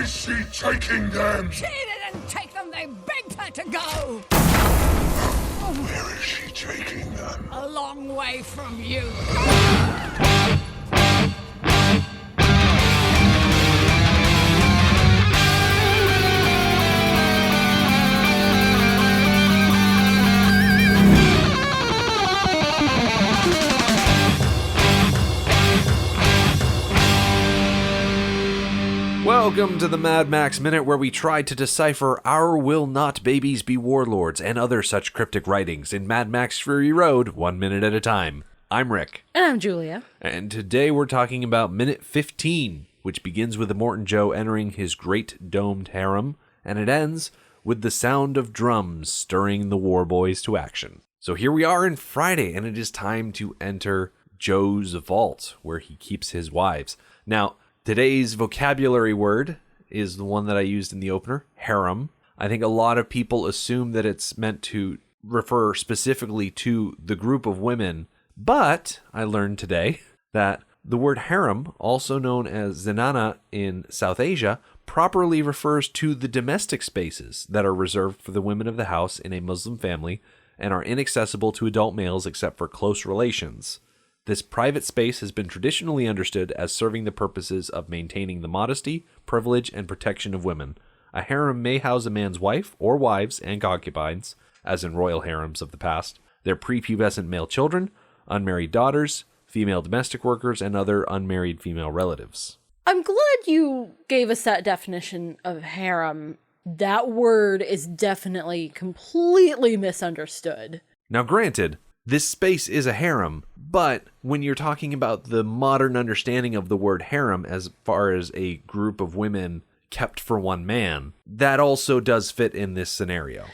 is she taking them? She didn't take them, they begged her to go. Where is she taking them? A long way from you. Welcome to the Mad Max Minute, where we try to decipher Our Will Not Babies Be Warlords and other such cryptic writings in Mad Max Fury Road, 1 minute at a time. I'm Rick. And I'm Julia. And today we're talking about Minute 15, which begins with Immortan Joe entering his great domed harem, and it ends with the sound of drums stirring the war boys to action. So here we are in Friday, and it is time to enter Joe's vault, where he keeps his wives. Now, today's vocabulary word is the one that I used in the opener, harem. I think a lot of people assume that it's meant to refer specifically to the group of women, but I learned today that the word harem, also known as zenana in South Asia, properly refers to the domestic spaces that are reserved for the women of the house in a Muslim family and are inaccessible to adult males except for close relations. This private space has been traditionally understood as serving the purposes of maintaining the modesty, privilege, and protection of women. A harem may house a man's wife or wives and concubines, as in royal harems of the past, their prepubescent male children, unmarried daughters, female domestic workers, and other unmarried female relatives. I'm glad you gave us that definition of harem. That word is definitely completely misunderstood. Now, granted, this space is a harem, but when you're talking about the modern understanding of the word harem as far as a group of women kept for one man, that also does fit in this scenario.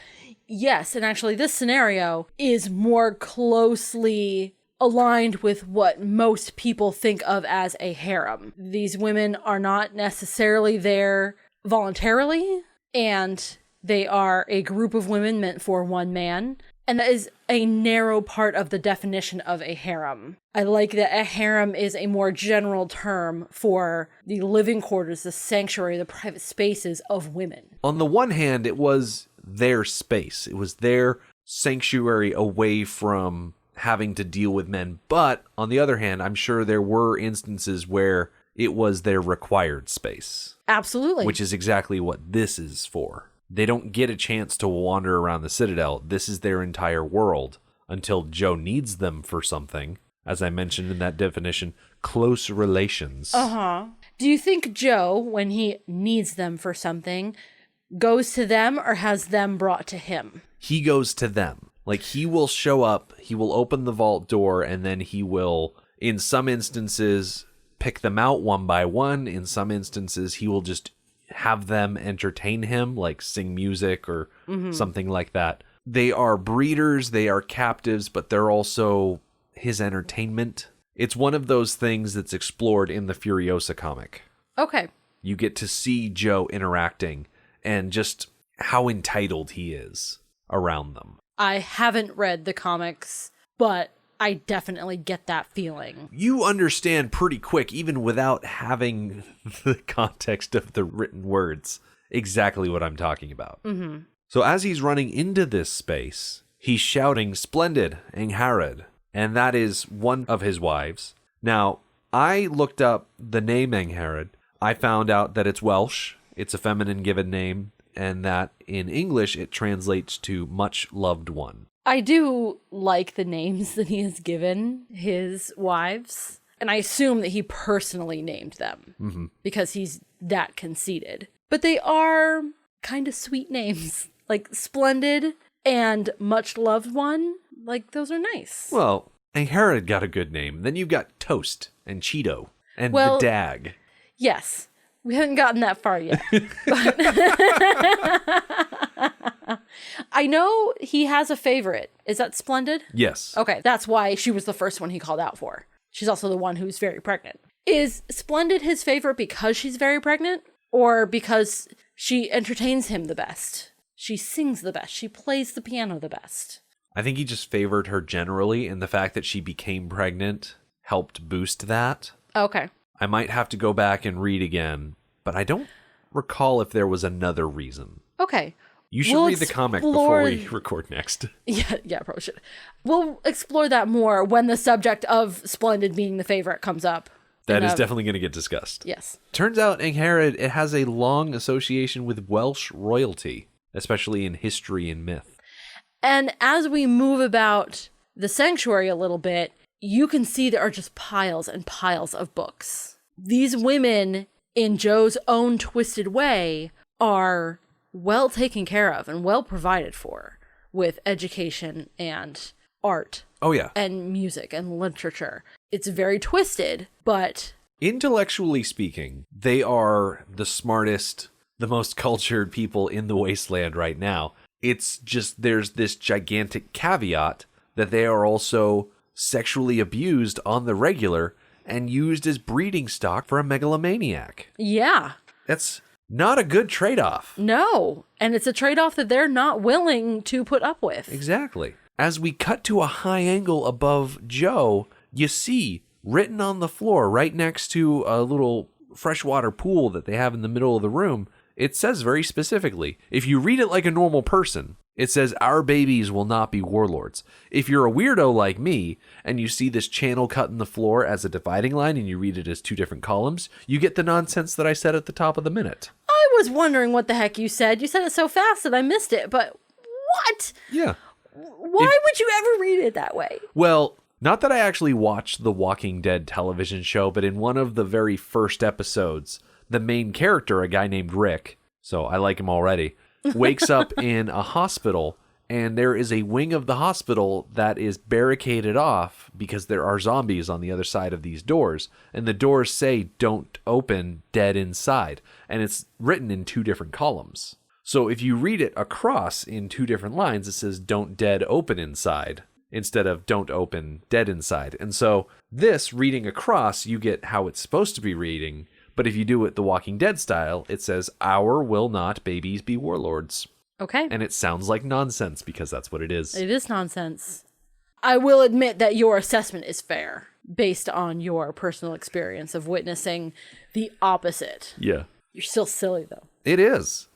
Yes, and actually this scenario is more closely aligned with what most people think of as a harem. These women are not necessarily there voluntarily, and they are a group of women meant for one man. And that is a narrow part of the definition of a harem. I like that a harem is a more general term for the living quarters, the sanctuary, the private spaces of women. On the one hand, it was their space. It was their sanctuary away from having to deal with men. But on the other hand, I'm sure there were instances where it was their required space. Absolutely. Which is exactly what this is for. They don't get a chance to wander around the Citadel. This is their entire world until Joe needs them for something. As I mentioned in that definition, close relations. Do you think Joe, when he needs them for something, goes to them or has them brought to him? He goes to them. Like, he will show up, he will open the vault door, and then he will, in some instances, pick them out one by one. In some instances, he will just have them entertain him, like sing music or something like that. They are breeders, they are captives, but they're also his entertainment. It's one of those things that's explored in the Furiosa comic. Okay. You get to see Joe interacting and just how entitled he is around them. I haven't read the comics, but I definitely get that feeling. You understand pretty quick, even without having the context of the written words, exactly what I'm talking about. Mm-hmm. So as he's running into this space, he's shouting, "Splendid, Angharad," and that is one of his wives. Now, I looked up the name Angharad. I found out that it's Welsh, it's a feminine given name, and that in English it translates to much loved one. I do like the names that he has given his wives, and I assume that he personally named them because he's that conceited. But they are kind of sweet names, like Splendid and Much Loved One. Like, those are nice. Well, Angharad got a good name. Then you've got Toast and Cheeto and Well, the Dag. Yes, we haven't gotten that far yet. But I know he has a favorite. Is that Splendid? Yes. Okay, that's why she was the first one he called out for. She's also the one who's very pregnant. Is Splendid his favorite because she's very pregnant? Or because she entertains him the best? She sings the best. She plays the piano the best. I think he just favored her generally, and the fact that she became pregnant helped boost that. Okay. I might have to go back and read again, but I don't recall if there was another reason. Okay. You should read the comic before we record next. Yeah, probably should. We'll explore that more when the subject of Splendid being the favorite comes up. That is definitely going to get discussed. Yes. Turns out Angharad, it has a long association with Welsh royalty, especially in history and myth. And as we move about the sanctuary a little bit, you can see there are just piles and piles of books. These women, in Joe's own twisted way, are well taken care of and well provided for with education and art. Oh, yeah. And music and literature. It's very twisted, but... Intellectually speaking, they are the smartest, the most cultured people in the wasteland right now. It's just there's this gigantic caveat that they are also sexually abused on the regular and used as breeding stock for a megalomaniac. Yeah. That's not a good trade-off. No. And it's a trade-off that they're not willing to put up with. Exactly. As we cut to a high angle above Joe, you see, written on the floor right next to a little freshwater pool that they have in the middle of the room, it says very specifically, if you read it like a normal person, it says, our babies will not be warlords. If you're a weirdo like me, and you see this channel cut in the floor as a dividing line, and you read it as two different columns, you get the nonsense that I said at the top of the minute. I was wondering what the heck you said. You said it so fast that I missed it, but what? Yeah. Why would you ever read it that way? Well, not that I actually watched the Walking Dead television show, but in one of the very first episodes, the main character, a guy named Rick, so I like him already, wakes up in a hospital, and there is a wing of the hospital that is barricaded off because there are zombies on the other side of these doors, and the doors say, don't open, dead inside, and it's written in two different columns. So if you read it across in two different lines, it says, don't dead open inside, instead of don't open dead inside. And so this reading across, you get how it's supposed to be reading. But if you do it the Walking Dead style, it says, our will not babies be warlords. Okay. And it sounds like nonsense because that's what it is. It is nonsense. I will admit that your assessment is fair based on your personal experience of witnessing the opposite. Yeah. You're still silly, though. It is.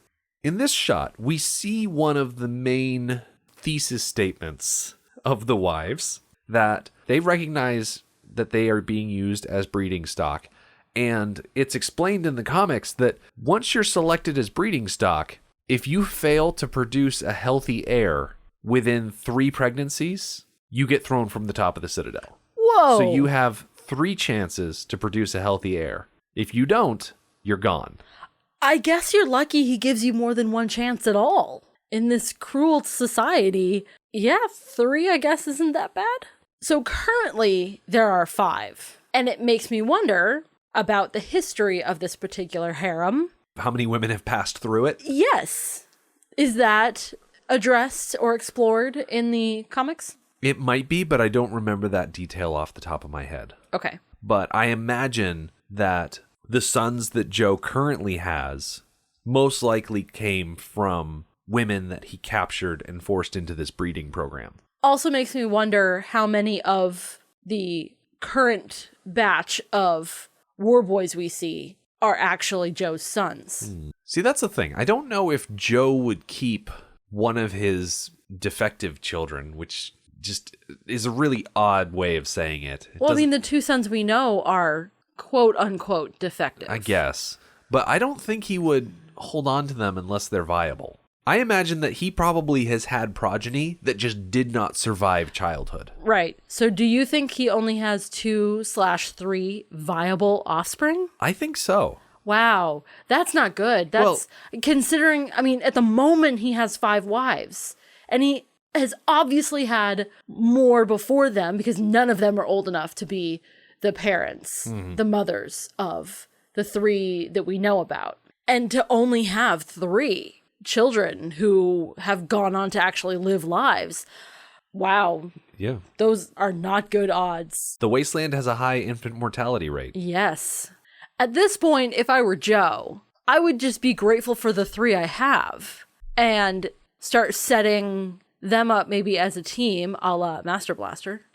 In this shot, we see one of the main thesis statements of the wives, that they recognize that they are being used as breeding stock. And it's explained in the comics that once you're selected as breeding stock, if you fail to produce a healthy heir within 3 pregnancies, you get thrown from the top of the Citadel. Whoa! So you have 3 chances to produce a healthy heir. If you don't, you're gone. I guess you're lucky he gives you more than one chance at all. In this cruel society, yeah, 3 I guess isn't that bad. So currently there are 5. And it makes me wonder about the history of this particular harem. How many women have passed through it? Yes. Is that addressed or explored in the comics? It might be, but I don't remember that detail off the top of my head. Okay. But I imagine that the sons that Joe currently has most likely came from women that he captured and forced into this breeding program. Also makes me wonder how many of the current batch of war boys we see are actually Joe's sons. See, that's the thing. I don't know if Joe would keep one of his defective children, which just is a really odd way of saying it. Well, I mean, the 2 sons we know are quote-unquote defective. I guess. But I don't think he would hold on to them unless they're viable. I imagine that he probably has had progeny that just did not survive childhood. Right. So do you think he only has 2/3 viable offspring? I think so. Wow. That's not good. That's considering, I mean, at the moment he has 5 wives. And he has obviously had more before them because none of them are old enough to be the parents, the mothers of the 3 that we know about. And to only have 3 children who have gone on to actually live lives. Wow. Yeah. Those are not good odds. The wasteland has a high infant mortality rate. Yes. At this point, if I were Joe, I would just be grateful for the 3 I have and start setting them up maybe as a team, a la Master Blaster,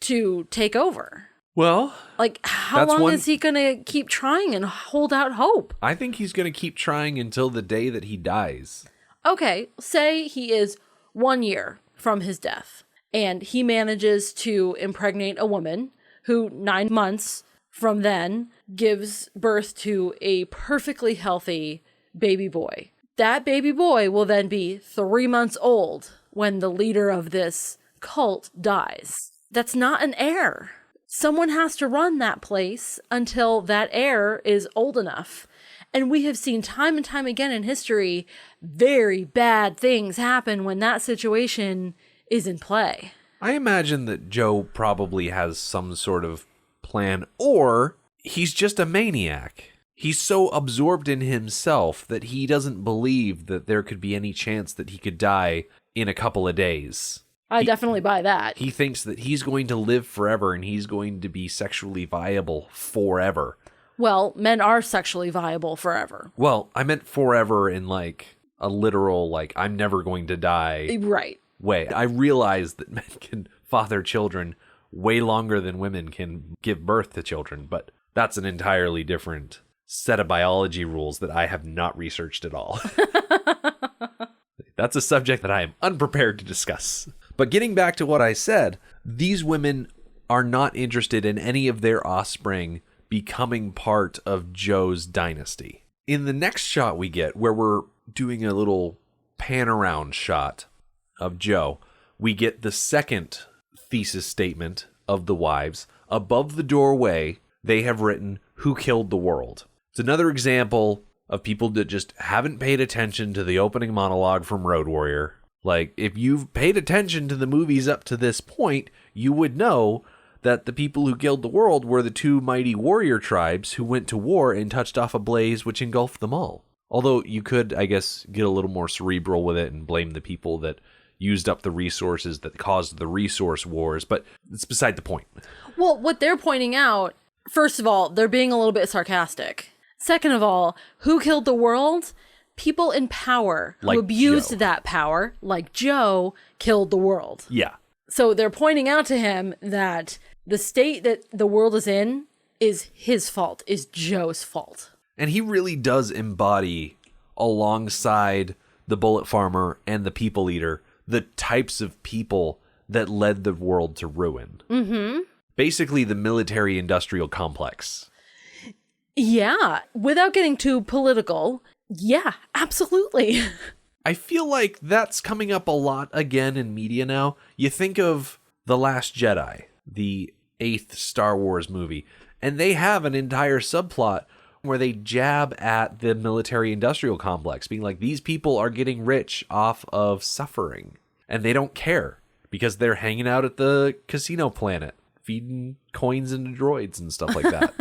to take over. Well, Like, how long is he going to keep trying and hold out hope? I think he's going to keep trying until the day that he dies. Okay, say he is 1 year from his death, and he manages to impregnate a woman who 9 months from then gives birth to a perfectly healthy baby boy. That baby boy will then be 3 months old when the leader of this cult dies. That's not an heir. Someone has to run that place until that heir is old enough. And we have seen time and time again in history, very bad things happen when that situation is in play. I imagine that Joe probably has some sort of plan, or he's just a maniac. He's so absorbed in himself that he doesn't believe that there could be any chance that he could die in a couple of days. I definitely buy that. He thinks that he's going to live forever and he's going to be sexually viable forever. Well, men are sexually viable forever. Well, I meant forever in like a literal, like, I'm never going to die Right. way. I realize that men can father children way longer than women can give birth to children, but that's an entirely different set of biology rules that I have not researched at all. That's a subject that I am unprepared to discuss. But getting back to what I said, these women are not interested in any of their offspring becoming part of Joe's dynasty. In the next shot we get, where we're doing a little pan around shot of Joe, we get the second thesis statement of the wives. Above the doorway, they have written, "Who killed the world?" It's another example of people that just haven't paid attention to the opening monologue from Road Warrior. Like, if you've paid attention to the movies up to this point, you would know that the people who killed the world were the two mighty warrior tribes who went to war and touched off a blaze which engulfed them all. Although you could, I guess, get a little more cerebral with it and blame the people that used up the resources that caused the resource wars, but it's beside the point. Well, what they're pointing out, first of all, they're being a little bit sarcastic. Second of all, who killed the world? People in power Like who abused Joe. that power, like Joe, killed the world. Yeah. So they're pointing out to him that the state that the world is in is his fault, is Joe's fault. And he really does embody, alongside the bullet farmer and the people eater, the types of people that led the world to ruin. Mm-hmm. Basically, the military-industrial complex. Yeah, without getting too political, yeah, absolutely. I feel like that's coming up a lot again in media now. You think of The Last Jedi, the 8th Star Wars movie, and they have an entire subplot where they jab at the military-industrial complex, being like, these people are getting rich off of suffering, and they don't care because they're hanging out at the casino planet, feeding coins into droids and stuff like that.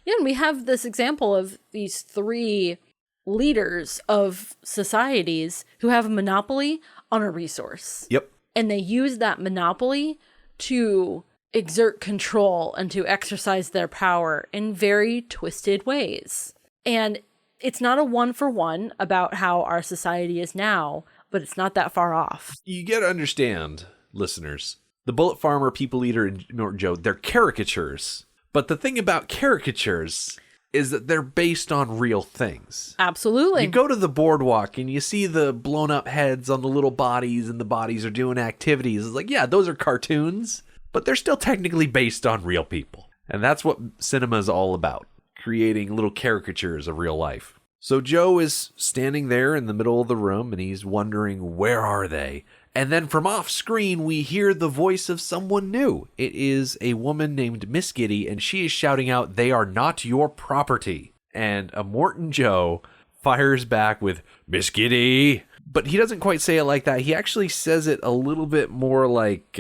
Yeah, and we have this example of these 3 leaders of societies who have a monopoly on a resource. Yep. And they use that monopoly to exert control and to exercise their power in very twisted ways. And it's not a 1-for-1 about how our society is now, but it's not that far off. You gotta understand, listeners, the Bullet Farmer, People Eater, and Immortan Joe, they're caricatures. But the thing about caricatures is that they're based on real things. Absolutely. You go to the boardwalk and you see the blown up heads on the little bodies and the bodies are doing activities. It's like, yeah, those are cartoons, but they're still technically based on real people. And that's what cinema is all about, creating little caricatures of real life. So Joe is standing there in the middle of the room and he's wondering, where are they? And then from off screen, we hear the voice of someone new. It is a woman named Miss Giddy, and she is shouting out, "They are not your property." And Immortan Joe fires back with, "Miss Giddy." But he doesn't quite say it like that. He actually says it a little bit more like,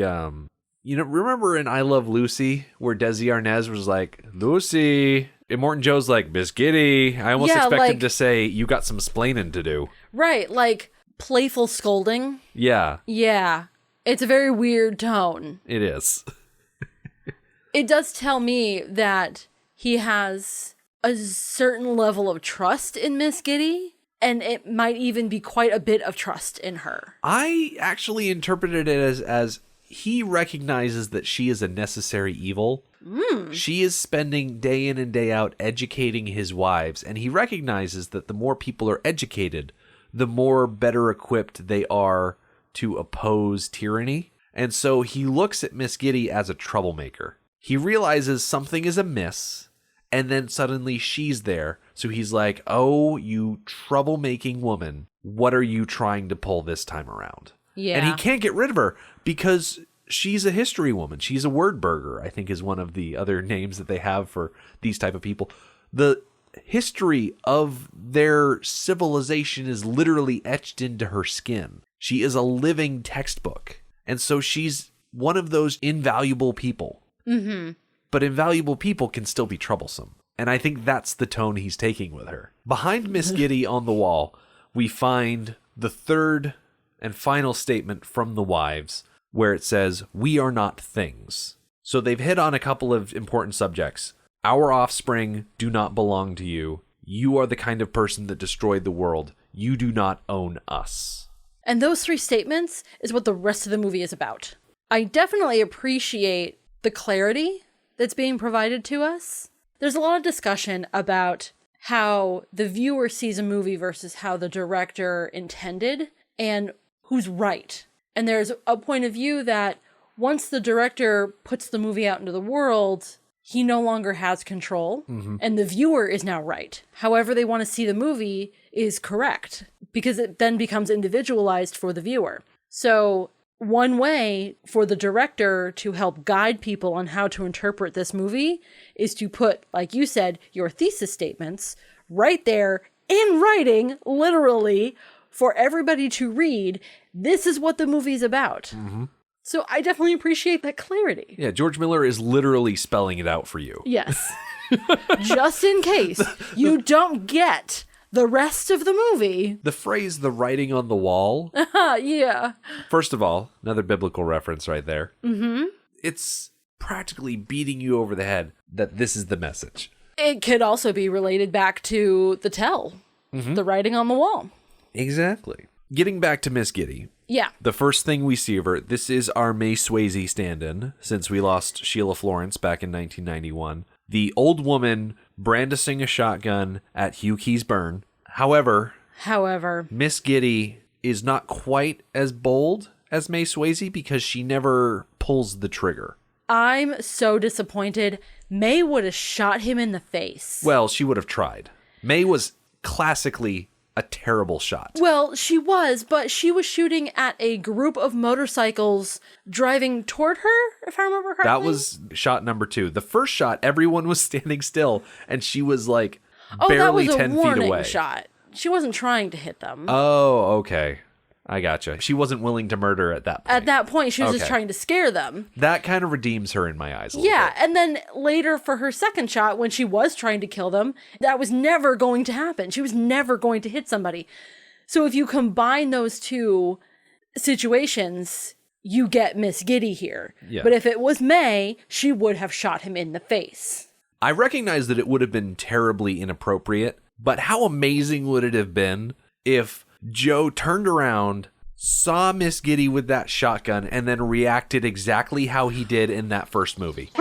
remember in I Love Lucy, where Desi Arnaz was like, "Lucy." Immortan Joe's like, "Miss Giddy." I almost expect him to say, "You got some splaining to do." Right, like playful scolding. Yeah. Yeah. It's a very weird tone. It is. It does tell me that he has a certain level of trust in Miss Giddy, and it might even be quite a bit of trust in her. I actually interpreted it as he recognizes that she is a necessary evil, She is spending day in and day out educating his wives, and he recognizes that the more people are educated, the more better equipped they are to oppose tyranny. And so he looks at Miss Giddy as a troublemaker. He realizes something is amiss, and then suddenly she's there. So he's like, oh, you troublemaking woman, what are you trying to pull this time around? Yeah. And he can't get rid of her because she's a history woman. She's a word burger, I think is one of the other names that they have for these type of people. The history of their civilization is literally etched into her skin. She is a living textbook. And so she's one of those invaluable people. Mm-hmm. But invaluable people can still be troublesome. And I think that's the tone he's taking with her. Behind Miss Giddy on the wall, we find the third and final statement from the wives, where it says, "We are not things." So they've hit on a couple of important subjects. Our offspring do not belong to you. You are the kind of person that destroyed the world. You do not own us. And those three statements is what the rest of the movie is about. I definitely appreciate the clarity that's being provided to us. There's a lot of discussion about how the viewer sees a movie versus how the director intended and who's right. And there's a point of view that once the director puts the movie out into the world, he no longer has control, and the viewer is now right. However they want to see the movie is correct, because it then becomes individualized for the viewer. So one way for the director to help guide people on how to interpret this movie is to put, like you said, your thesis statements right there in writing, literally, for everybody to read. This is what the movie's about. So I definitely appreciate that clarity. Yeah, George Miller is literally spelling it out for you. Yes. Just in case you don't get the rest of the movie. The phrase, the writing on the wall. Yeah. First of all, another biblical reference right there. Mm-hmm. It's practically beating you over the head that this is the message. It could also be related back to the tell, the writing on the wall. Exactly. Getting back to Miss Giddy. Yeah. The first thing we see of her, this is our May Swayze stand-in, since we lost Sheila Florence back in 1991. The old woman brandishing a shotgun at Hugh Keys-Byrne. However, Miss Giddy is not quite as bold as May Swayze because she never pulls the trigger. I'm so disappointed. May would have shot him in the face. Well, she would have tried. May was classically a terrible shot. Well, she was, but she was shooting at a group of motorcycles driving toward her, if I remember correctly. That was shot number 2. The first shot, everyone was standing still, and she was like barely 10 feet away. That was a warning shot. She wasn't trying to hit them. Oh, okay. I gotcha. She wasn't willing to murder at that point. At that point, she was just trying to scare them. That kind of redeems her in my eyes a little bit. And then later for her second shot, when she was trying to kill them, that was never going to happen. She was never going to hit somebody. So if you combine those two situations, you get Miss Giddy here. Yeah. But if it was May, she would have shot him in the face. I recognize that it would have been terribly inappropriate, but how amazing would it have been if Joe turned around, saw Miss Giddy with that shotgun, and then reacted exactly how he did in that first movie.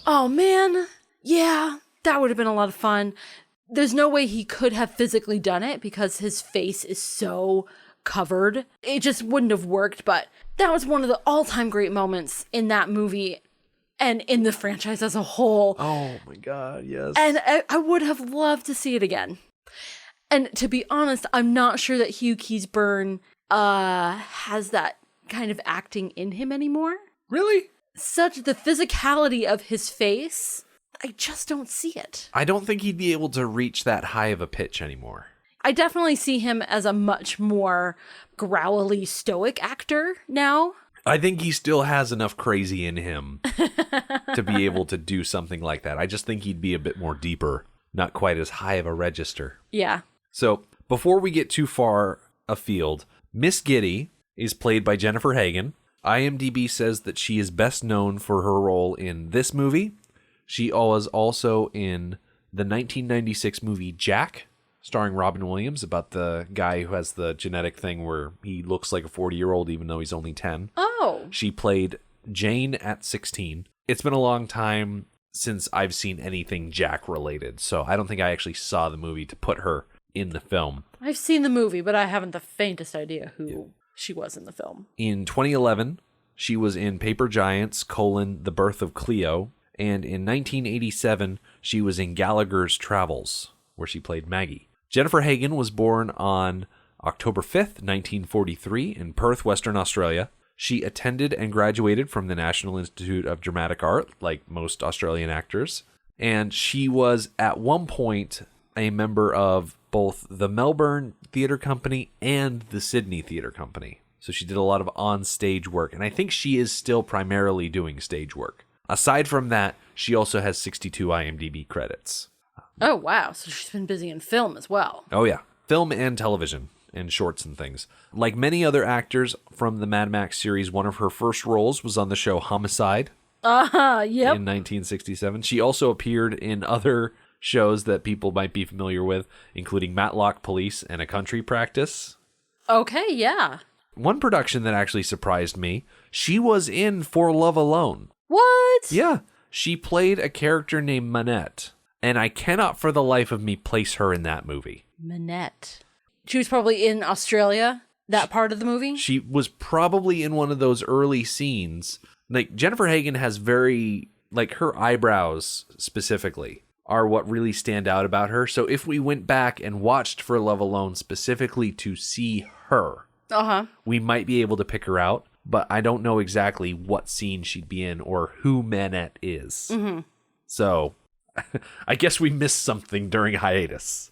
Oh, man. Yeah, that would have been a lot of fun. There's no way he could have physically done it because his face is so covered. It just wouldn't have worked, but that was one of the all-time great moments in that movie and in the franchise as a whole. Oh my God, yes. And I would have loved to see it again. And to be honest, I'm not sure that Hugh Keys-Byrne has that kind of acting in him anymore. Really? Such the physicality of his face, I just don't see it. I don't think he'd be able to reach that high of a pitch anymore. I definitely see him as a much more growly, stoic actor now. I think he still has enough crazy in him to be able to do something like that. I just think he'd be a bit more deeper, not quite as high of a register. Yeah. So, before we get too far afield, Miss Giddy is played by Jennifer Hagen. IMDb says that she is best known for her role in this movie. She was also in the 1996 movie Jack, starring Robin Williams, about the guy who has the genetic thing where he looks like a 40-year-old even though he's only 10. Oh. She played Jane at 16. It's been a long time since I've seen anything Jack related, so I don't think I actually saw the movie to put her in the film. I've seen the movie, but I haven't the faintest idea who she was in the film. In 2011, she was in Paper Giants, The Birth of Cleo, and in 1987, she was in Gallagher's Travels, where she played Maggie. Jennifer Hagen was born on October 5th, 1943, in Perth, Western Australia. She attended and graduated from the National Institute of Dramatic Art, like most Australian actors. And she was, at one point, a member of both the Melbourne Theatre Company and the Sydney Theatre Company. So she did a lot of on-stage work, and I think she is still primarily doing stage work. Aside from that, she also has 62 IMDb credits. Oh, wow. So she's been busy in film as well. Oh, yeah. Film and television and shorts and things. Like many other actors from the Mad Max series, one of her first roles was on the show Homicide. Yep. In 1967. She also appeared in other shows that people might be familiar with, including Matlock Police and A Country Practice. Okay, yeah. One production that actually surprised me, she was in For Love Alone. What? Yeah. She played a character named Manette, and I cannot for the life of me place her in that movie. Manette. She was probably in Australia, that part of the movie? She was probably in one of those early scenes. Like, Jennifer Hagen has very, like, her eyebrows specifically are what really stand out about her. So if we went back and watched For Love Alone specifically to see her, we might be able to pick her out, but I don't know exactly what scene she'd be in or who Manette is. Mm-hmm. So I guess we missed something during hiatus.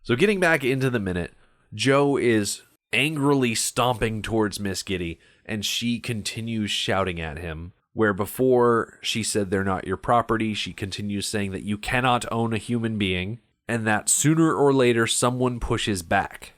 So getting back into the minute, Joe is angrily stomping towards Miss Giddy, and she continues shouting at him, where before she said they're not your property, she continues saying that you cannot own a human being, and that sooner or later someone pushes back.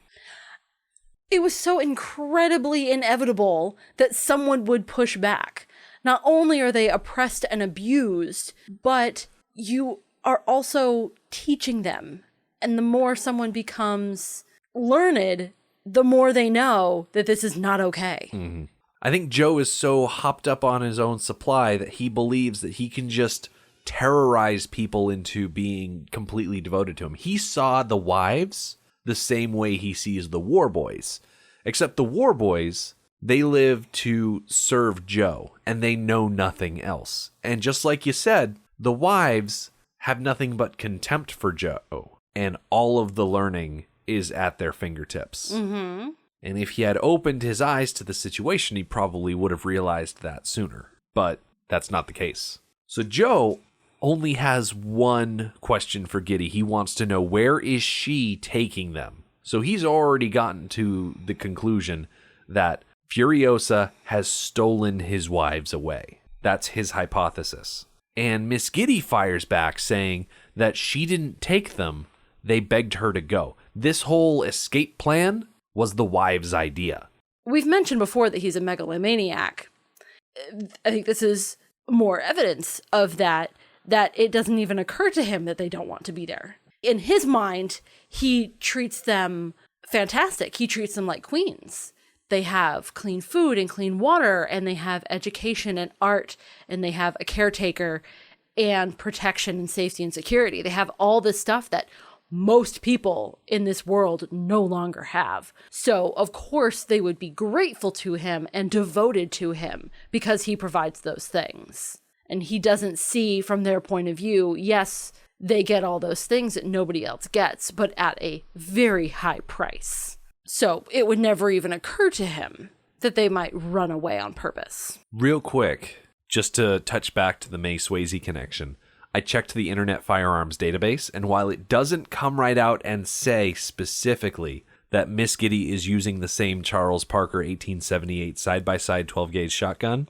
It was so incredibly inevitable that someone would push back. Not only are they oppressed and abused, but you are also teaching them. And the more someone becomes learned, the more they know that this is not okay. Mm-hmm. I think Joe is so hopped up on his own supply that he believes that he can just terrorize people into being completely devoted to him. He saw the wives the same way he sees the war boys. Except the war boys, they live to serve Joe, and they know nothing else. And just like you said, the wives have nothing but contempt for Joe. And all of the learning is at their fingertips. Mm-hmm. And if he had opened his eyes to the situation, he probably would have realized that sooner. But that's not the case. So Joe only has one question for Giddy. He wants to know, where is she taking them? So he's already gotten to the conclusion that Furiosa has stolen his wives away. That's his hypothesis. And Miss Giddy fires back saying that she didn't take them. They begged her to go. This whole escape plan was the wives' idea. We've mentioned before that he's a megalomaniac. I think this is more evidence of that it doesn't even occur to him that they don't want to be there. In his mind, he treats them fantastic. He treats them like queens. They have clean food and clean water, and they have education and art, and they have a caretaker and protection and safety and security. They have all this stuff that most people in this world no longer have. So, of course, they would be grateful to him and devoted to him because he provides those things. And he doesn't see from their point of view, yes, they get all those things that nobody else gets, but at a very high price. So it would never even occur to him that they might run away on purpose. Real quick, just to touch back to the May Swayze connection, I checked the Internet Firearms database, and while it doesn't come right out and say specifically that Miss Giddy is using the same Charles Parker 1878 side-by-side 12-gauge shotgun,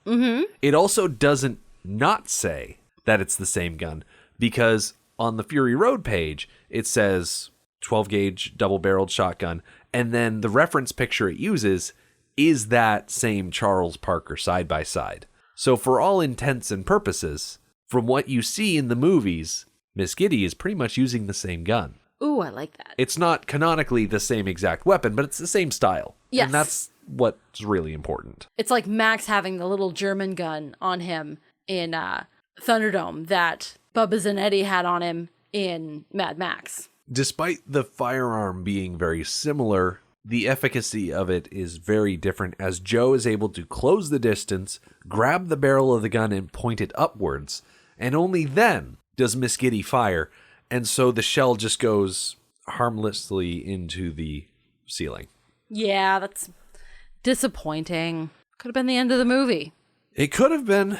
it also doesn't not say that it's the same gun, because on the Fury Road page, it says 12-gauge double-barreled shotgun, and then the reference picture it uses is that same Charles Parker side-by-side. So for all intents and purposes, from what you see in the movies, Miss Giddy is pretty much using the same gun. Ooh, I like that. It's not canonically the same exact weapon, but it's the same style. Yes. And that's what's really important. It's like Max having the little German gun on him in Thunderdome that Bubba Zanetti had on him in Mad Max. Despite the firearm being very similar, the efficacy of it is very different, as Joe is able to close the distance, grab the barrel of the gun, and point it upwards. And only then does Miss Giddy fire, and so the shell just goes harmlessly into the ceiling. Yeah, that's disappointing. Could have been the end of the movie. It could have been,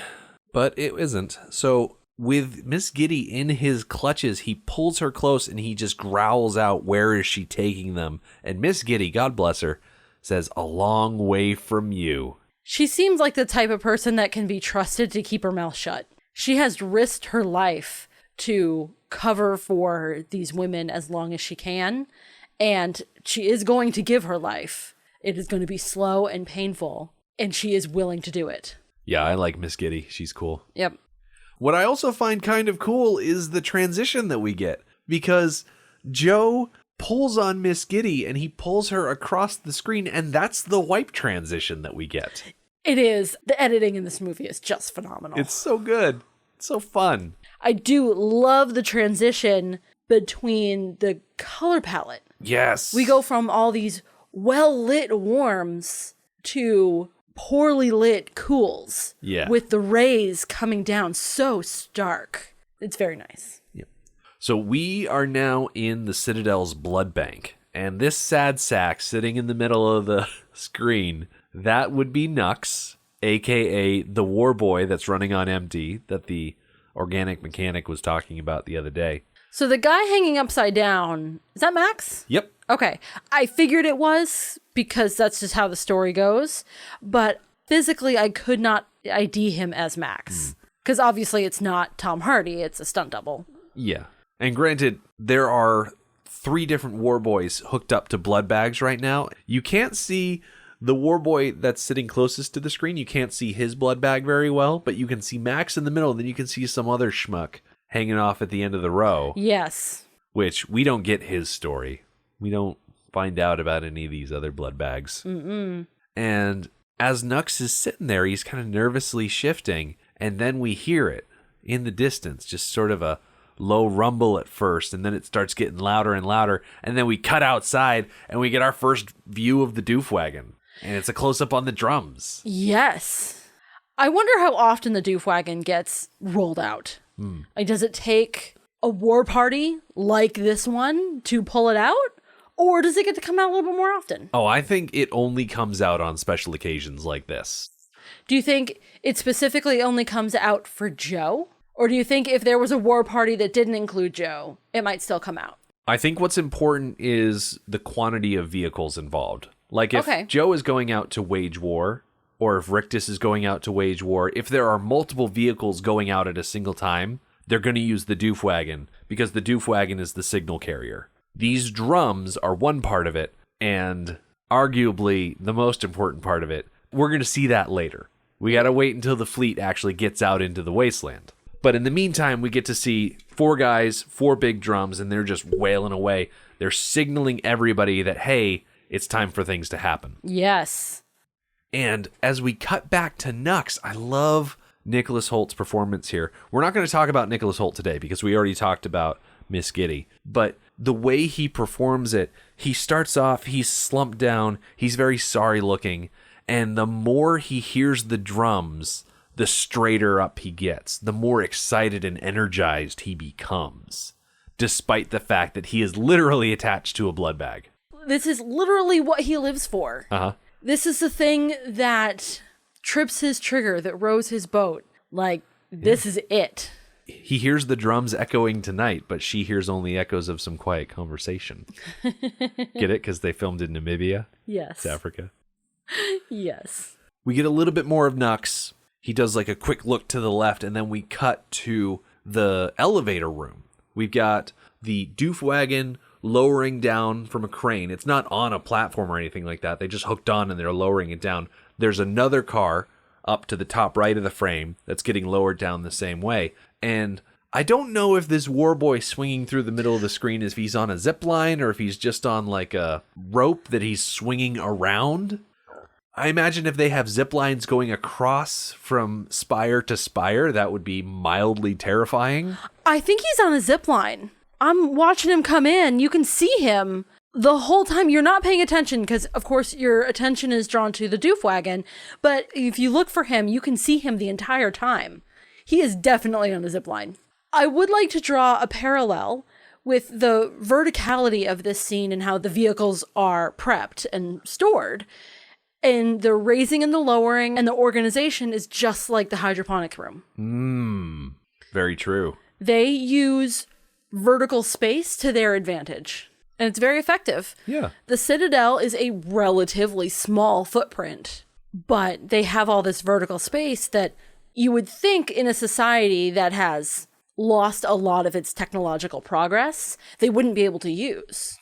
but it isn't. So with Miss Giddy in his clutches, he pulls her close and he just growls out, "Where is she taking them?" And Miss Giddy, God bless her, says, "A long way from you." She seems like the type of person that can be trusted to keep her mouth shut. She has risked her life to cover for these women as long as she can, and she is going to give her life. It is going to be slow and painful, and she is willing to do it. Yeah, I like Miss Giddy. She's cool. Yep. What I also find kind of cool is the transition that we get, because Joe pulls on Miss Giddy and he pulls her across the screen, and that's the wipe transition that we get. It is. The editing in this movie is just phenomenal. It's so good. It's so fun. I do love the transition between the color palette. Yes. We go from all these well-lit warms to poorly lit cools. Yeah. With the rays coming down so stark. It's very nice. Yep. So we are now in the Citadel's blood bank, and this sad sack sitting in the middle of the screen, that would be Nux, aka the war boy that's running on empty that the organic mechanic was talking about the other day. So the guy hanging upside down, is that Max? Yep. Okay. I figured it was because that's just how the story goes. But physically, I could not ID him as Max. Because obviously it's not Tom Hardy. It's a stunt double. Yeah. And granted, there are 3 different war boys hooked up to blood bags right now. You can't see the war boy that's sitting closest to the screen. You can't see his blood bag very well, but you can see Max in the middle. And then you can see some other schmuck hanging off at the end of the row. Yes. Which we don't get his story. We don't find out about any of these other blood bags. Mm-mm. And as Nux is sitting there, he's kind of nervously shifting. And then we hear it in the distance, just sort of a low rumble at first. And then it starts getting louder and louder. And then we cut outside and we get our first view of the doof wagon. And it's a close-up on the drums. Yes. I wonder how often the doof wagon gets rolled out. Like, does it take a war party like this one to pull it out? Or does it get to come out a little bit more often? Oh, I think it only comes out on special occasions like this. Do you think it specifically only comes out for Joe? Or do you think if there was a war party that didn't include Joe, it might still come out? I think what's important is the quantity of vehicles involved. Like if Joe is going out to wage war, or if Rictus is going out to wage war, if there are multiple vehicles going out at a single time, they're going to use the doof wagon because the doof wagon is the signal carrier. These drums are one part of it, and arguably the most important part of it. We're going to see that later. We got to wait until the fleet actually gets out into the wasteland. But in the meantime, we get to see 4 guys, 4 big drums, and they're just wailing away. They're signaling everybody that, hey, it's time for things to happen. Yes. And as we cut back to Nux, I love Nicholas Holt's performance here. We're not going to talk about Nicholas Holt today because we already talked about Miss Giddy. But the way he performs it, he starts off, he's slumped down, he's very sorry looking. And the more he hears the drums, the straighter up he gets, the more excited and energized he becomes, despite the fact that he is literally attached to a blood bag. This is literally what he lives for. Uh-huh. This is the thing that trips his trigger, that rows his boat. Like, this is it. He hears the drums echoing tonight, but she hears only echoes of some quiet conversation. Get it? Because they filmed in Namibia? Yes. It's Africa. Yes. We get a little bit more of Nux. He does like a quick look to the left, and then we cut to the elevator room. We've got the doof wagon lowering down from a crane. It's not on a platform or anything like that. They just hooked on and they're lowering it down. There's another car up to the top right of the frame that's getting lowered down the same way. And I don't know if this war boy swinging through the middle of the screen is if he's on a zip line or if he's just on like a rope that he's swinging around. I imagine if they have zip lines going across from spire to spire, that would be mildly terrifying. I think he's on a zip line. I'm watching him come in. You can see him the whole time. You're not paying attention because, of course, your attention is drawn to the doof wagon. But if you look for him, you can see him the entire time. He is definitely on a zip line. I would like to draw a parallel with the verticality of this scene and how the vehicles are prepped and stored. And the raising and the lowering and the organization is just like the hydroponic room. Very true. They use vertical space to their advantage. And it's very effective. Yeah. The Citadel is a relatively small footprint, but they have all this vertical space that you would think in a society that has lost a lot of its technological progress, they wouldn't be able to use.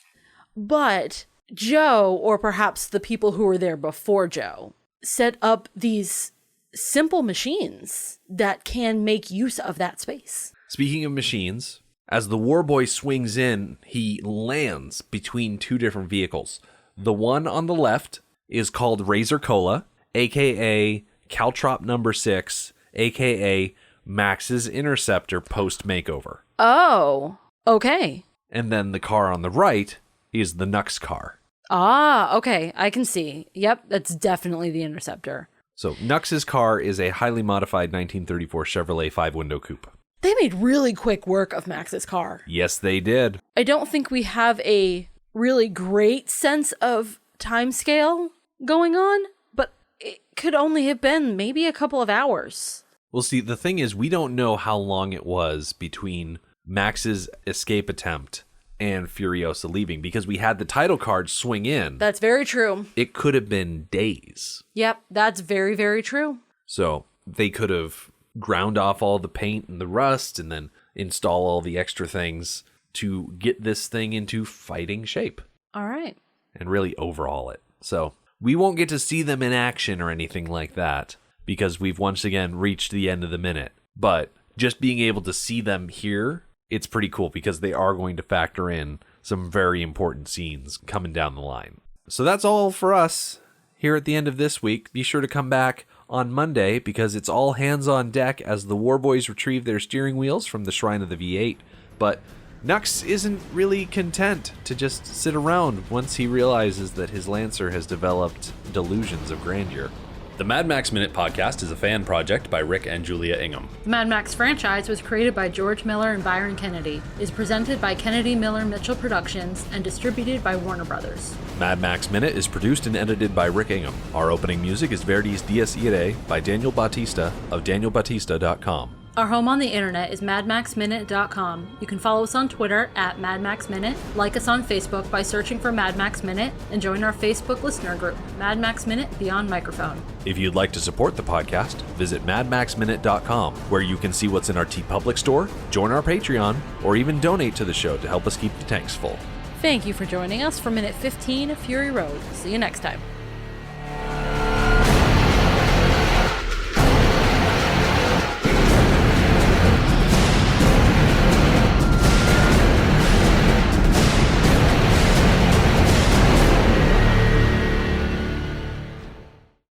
But Joe, or perhaps the people who were there before Joe, set up these simple machines that can make use of that space. Speaking of machines, as the Warboy swings in, he lands between two different vehicles. The one on the left is called Razor Cola, a.k.a. Caltrop number 6, a.k.a. Max's Interceptor post-makeover. Oh, okay. And then the car on the right is the Nux car. Ah, okay. I can see. Yep, that's definitely the Interceptor. So Nux's car is a highly modified 1934 Chevrolet 5-window coupe. They made really quick work of Max's car. Yes, they did. I don't think we have a really great sense of time scale going on, but it could only have been maybe a couple of hours. Well, see, the thing is, we don't know how long it was between Max's escape attempt and Furiosa leaving because we had the title card swing in. That's very true. It could have been days. Yep, that's very, very true. So they could have ground off all the paint and the rust and then install all the extra things to get this thing into fighting shape. All right. And really overhaul it. So we won't get to see them in action or anything like that because we've once again reached the end of the minute. But just being able to see them here, it's pretty cool because they are going to factor in some very important scenes coming down the line. So that's all for us here at the end of this week. Be sure to come back on Monday because it's all hands on deck as the Warboys retrieve their steering wheels from the Shrine of the V8. But Nux isn't really content to just sit around once he realizes that his Lancer has developed delusions of grandeur. The Mad Max Minute podcast is a fan project by Rick and Julia Ingham. The Mad Max franchise was created by George Miller and Byron Kennedy, is presented by Kennedy Miller Mitchell Productions, and distributed by Warner Brothers. Mad Max Minute is produced and edited by Rick Ingham. Our opening music is Verdi's Dies Irae by Daniel Bautista of danielbautista.com. Our home on the internet is madmaxminute.com. You can follow us on Twitter at madmaxminute, like us on Facebook by searching for Mad Max Minute, and join our Facebook listener group, Mad Max Minute Beyond Microphone. If you'd like to support the podcast, visit madmaxminute.com, where you can see what's in our TeePublic store, join our Patreon, or even donate to the show to help us keep the tanks full. Thank you for joining us for Minute 15 of Fury Road. See you next time.